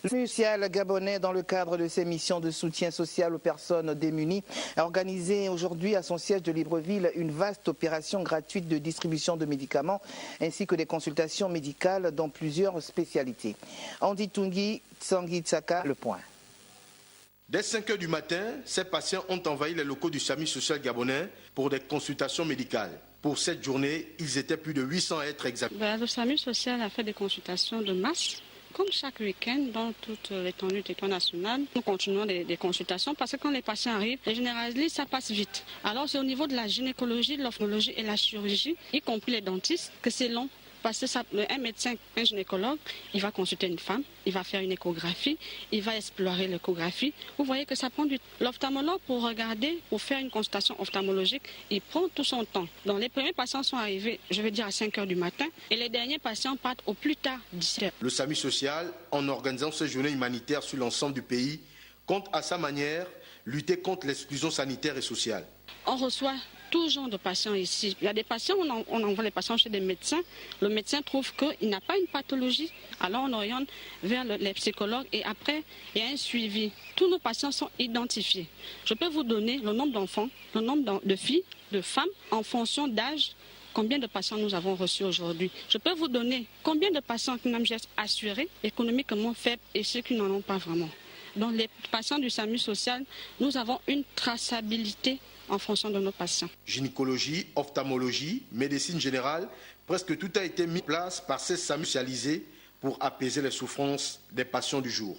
Le social gabonais, dans le cadre de ses missions de soutien social aux personnes démunies, a organisé aujourd'hui à son siège de Libreville une vaste opération gratuite de distribution de médicaments ainsi que des consultations médicales dans plusieurs spécialités. Andy Tungi, Tsangui Tsaka, Le Point. Dès 5 h du matin, ces patients ont envahi les locaux du SAMU social gabonais pour des consultations médicales. Pour cette journée, ils étaient plus de 800 à être examinés. Le SAMU social a fait des consultations de masse. Comme chaque week-end, dans toute l'étendue du territoire national, nous continuons des consultations parce que quand les patients arrivent, les généralistes, ça passe vite. Alors c'est au niveau de la gynécologie, de l'ophtalmologie et la chirurgie, y compris les dentistes, que c'est long. Parce que un médecin, un gynécologue, il va consulter une femme, il va faire une échographie, il va explorer l'échographie. Vous voyez que ça prend du temps. L'ophtalmologue, pour regarder, pour faire une consultation ophtalmologique, il prend tout son temps. Donc les premiers patients sont arrivés, je vais dire, à 5 h du matin et les derniers patients partent au plus tard 17 h. Le SAMU social, en organisant ces journées humanitaires sur l'ensemble du pays, compte à sa manière lutter contre l'exclusion sanitaire et sociale. On reçoit tout genre de patients ici. Il y a des patients, on envoie les patients chez des médecins. Le médecin trouve qu'il n'a pas une pathologie. Alors on oriente vers les psychologues et après, il y a un suivi. Tous nos patients sont identifiés. Je peux vous donner le nombre d'enfants, le nombre de filles, de femmes, en fonction d'âge. Combien de patients nous avons reçus aujourd'hui? Je peux vous donner combien de patients qui ont un geste assuré, économiquement faible et ceux qui n'en ont pas vraiment. Dans les patients du SAMU social, nous avons une traçabilité en fonction de nos patients. Gynécologie, ophtalmologie, médecine générale, presque tout a été mis en place par ces SAMU spécialisés pour apaiser les souffrances des patients du jour.